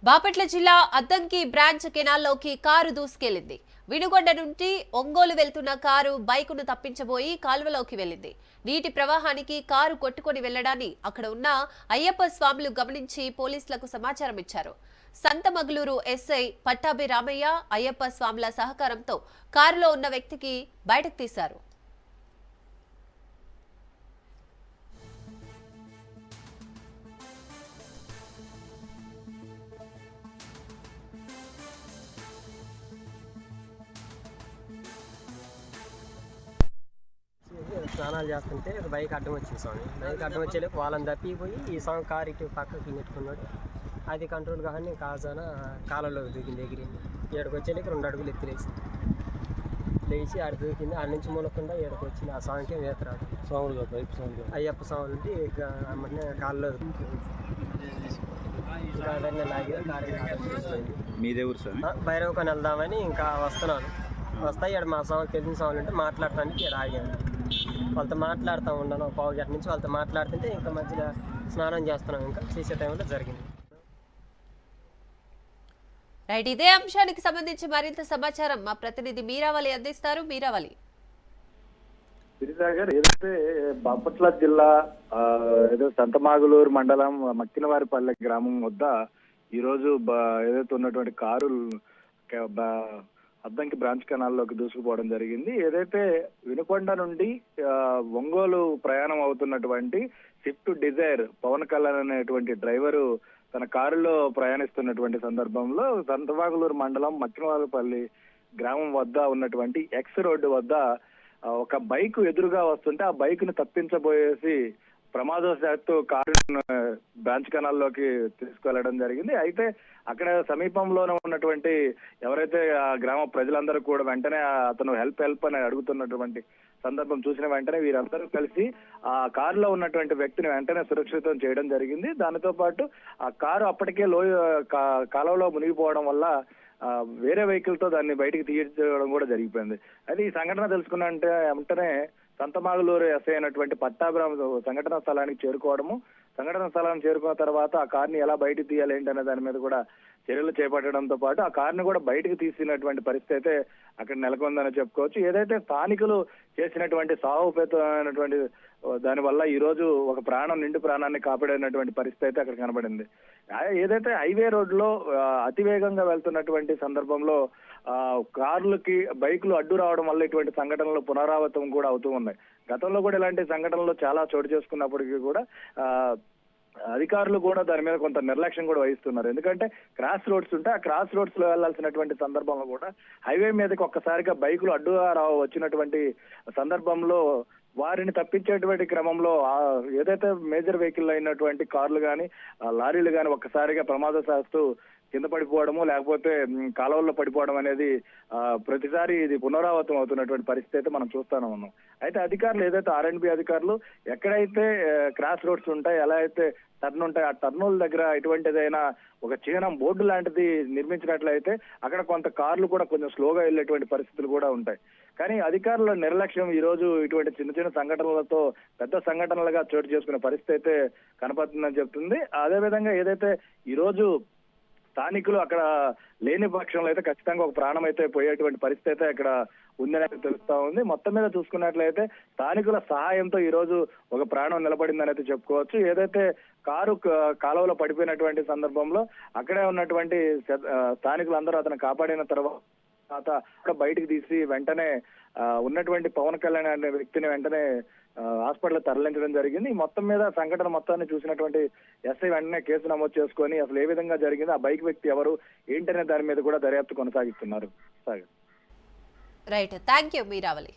బాపట్ల జిల్లా Addanki branch కెనాల్లోకి car దూసుకెళ్లింది. వినుగొండ నుండి ఒంగోలు వెళ్తున్న కారు బైకును తప్పించబోయి కాల్వలోకి వెళ్లింది. నీటి ప్రవాహానికి కారు కొట్టుకొని వెళ్లడాన్ని అక్కడ ఉన్న అయ్యప్ప స్వాములు గమనించి పోలీసులకు సమాచారం ఇచ్చారు. సంతమగలూరు ఎస్ఐ పట్టాభి రామయ్య అయ్యప్ప స్వాముల సహకారంతో కారులో ఉన్న వ్యక్తికి బయటకు తీశారు. స్నానాలు చేస్తుంటే బైక్ అడ్డం వచ్చింది స్వామి. బైక్ అడ్డం వచ్చేలోపు వాళ్ళని తప్పిపోయి ఈ స్వామి కారు ఇటు పక్కకి నెట్టుకున్నాడు. అది కంట్రోల్ కానీ కాజాన కాలంలో దూకింది, ఎగిరింది. ఏడుకు వచ్చేలోకి 2 అడుగులు ఎత్తులేసి లేచి ఆడ దూకింది. ఆడ నుంచి మూలకుండా ఏడుకు వచ్చింది. ఆ స్వామికి వేత రాదు. అయ్యప్ప స్వామి నుండి అమ్మనే కాళ్ళలో భైరవకొని వెళ్దామని ఇంకా వస్తున్నాను. వస్తాయి ఇక్కడ మా స్వామి తెలిసిన స్వాములు ఉంటే మాట్లాడటానికి ఇక్కడ ఆగాను. వాళ్ళతో మాట్లాడుతూ ఉన్నాను. ఒక పావు గంట నుంచి వాళ్ళతో మాట్లాడుతుంటే ఇంకా మధ్యలో స్నానం చేస్తున్నాం. ఇంకా చేసే టైంలో జరిగింది. రైట్, ఇదే అంశానికి సంబంధించి మరింత సమాచారం మా ప్రతినిధి మీరావళి అందిస్తారు. మీరావళి. ఏదైతే బాపట్ల జిల్లా ఏదో సంతమాగులూరు మండలం మక్కినవారిపల్లె గ్రామం వద్ద ఈరోజు ఏదైతే ఉన్నటువంటి కారు అద్దంకి బ్రాంచ్ కెనాల్లోకి దూసుకుపోవడం జరిగింది. ఏదైతే వినుకొండ నుండి ఒంగోలు ప్రయాణం అవుతున్నటువంటి స్విఫ్ట్ డిజైర్ పవన్ కళ్యాణ్ అనేటువంటి డ్రైవరు తన కారులో ప్రయాణిస్తున్నటువంటి సందర్భంలో సంతమాగులూరు మండలం మక్కినవారిపల్లి గ్రామం వద్ద ఉన్నటువంటి ఎక్స్ రోడ్డు వద్ద ఒక బైక్ ఎదురుగా వస్తుంటే ఆ బైక్ ను తప్పించబోయేసి ప్రమాదవశాత్తు కారు బ్రాంచ్ కెనాల్లోకి తీసుకువెళ్లడం జరిగింది. అయితే అక్కడ సమీపంలోనే ఉన్నటువంటి ఎవరైతే ఆ గ్రామ ప్రజలందరూ కూడా వెంటనే అతను హెల్ప్ అని అడుగుతున్నటువంటి సందర్భం చూసిన వెంటనే వీరందరూ కలిసి ఆ కారులో ఉన్నటువంటి వ్యక్తిని వెంటనే సురక్షితం చేయడం జరిగింది. దానితో పాటు ఆ కారు అప్పటికే కాలువలో మునిగిపోవడం వల్ల వేరే వెహికల్ తో దాన్ని బయటికి తీయడం కూడా జరిగిపోయింది. అయితే ఈ సంఘటన తెలుసుకున్న వెంటనే సంతమాగులూరు ఎస్ఐ అయినటువంటి పట్టాభిరామ సంఘటన స్థలానికి చేరుకున్న తర్వాత ఆ కార్ని ఎలా బయటకు తీయాలి ఏంటి అనే దాని మీద కూడా చర్యలు చేపట్టడంతో పాటు ఆ కార్ని కూడా బయటకు తీసినటువంటి పరిస్థితి అయితే అక్కడ నెలకొందని చెప్పుకోవచ్చు. ఏదైతే స్థానికులు చేసినటువంటి సాహోపేతమైనటువంటి దాని వల్ల ఈ రోజు ఒక నిండు ప్రాణాన్ని కాపాడినటువంటి పరిస్థితి అయితే అక్కడ కనబడింది. ఏదైతే హైవే రోడ్లో అతివేగంగా వెళ్తున్నటువంటి సందర్భంలో కార్లకి బైకులు అడ్డు రావడం వల్ల ఇటువంటి సంఘటనలు పునరావృతం కూడా అవుతూ ఉన్నాయి. గతంలో కూడా ఇలాంటి సంఘటనలు చాలా చోటు చేసుకున్నప్పటికీ కూడా అధికారులు కూడా దాని మీద కొంత నిర్లక్ష్యం కూడా వహిస్తున్నారు. ఎందుకంటే క్రాస్ రోడ్స్ ఉంటే ఆ క్రాస్ రోడ్స్ లో వెళ్లాల్సినటువంటి సందర్భంలో కూడా హైవే మీదకి ఒక్కసారిగా బైకులు అడ్డుగా వచ్చినటువంటి సందర్భంలో వారిని తప్పించేటువంటి క్రమంలో ఏదైతే మేజర్ వెహికల్ అయినటువంటి కార్లు కానీ లారీలు కానీ ఒక్కసారిగా ప్రమాదశాస్తు కింద పడిపోవడము లేకపోతే కాలువల్లో పడిపోవడం అనేది ప్రతిసారి ఇది పునరావృతం అవుతున్నటువంటి పరిస్థితి అయితే మనం చూస్తూనే ఉన్నాం. అయితే అధికారులు ఏదైతే R&B అధికారులు ఎక్కడైతే క్రాస్ రోడ్స్ ఉంటాయి, ఎలా అయితే టర్న్ ఉంటాయి, ఆ టర్నుల దగ్గర ఎటువంటిదైనా ఒక చిహ్నం బోర్డు లాంటిది నిర్మించినట్లయితే అక్కడ కొంత కార్లు కూడా కొంచెం స్లోగా వెళ్ళేటువంటి పరిస్థితులు కూడా ఉంటాయి. కానీ అధికారుల నిర్లక్ష్యం ఈ రోజు ఇటువంటి చిన్న సంఘటనలతో పెద్ద సంఘటనలుగా చోటు చేసుకునే పరిస్థితి అయితే కనపడుతుందని చెప్తుంది. అదేవిధంగా ఏదైతే ఈ రోజు స్థానికులు అక్కడ లేని పక్షంలో అయితే ఖచ్చితంగా ఒక ప్రాణం అయితే పోయేటువంటి పరిస్థితి అయితే అక్కడ ఉందని తెలుస్తా ఉంది. మొత్తం మీద చూసుకున్నట్లయితే స్థానికుల సహాయంతో ఈ రోజు ఒక ప్రాణం నిలబడిందని అయితే చెప్పుకోవచ్చు. ఏదైతే కారు కాలువలో పడిపోయినటువంటి సందర్భంలో అక్కడే ఉన్నటువంటి స్థానికులందరూ అతను కాపాడిన తర్వాత బయటికి తీసి వెంటనే ఉన్నటువంటి పవన్ కళ్యాణ్ అనే వ్యక్తిని వెంటనే హాస్పిటల్ తరలించడం జరిగింది. మొత్తం మీద సంఘటన మొత్తాన్ని చూసినటువంటి ఎస్ఐ వెంటనే కేసు నమోదు చేసుకొని అసలు ఏ విధంగా జరిగింది, ఆ బైక్ వ్యక్తి ఎవరు ఏంటనే దాని మీద కూడా దర్యాప్తు కొనసాగిస్తున్నారు. Right, thank you Meeravali.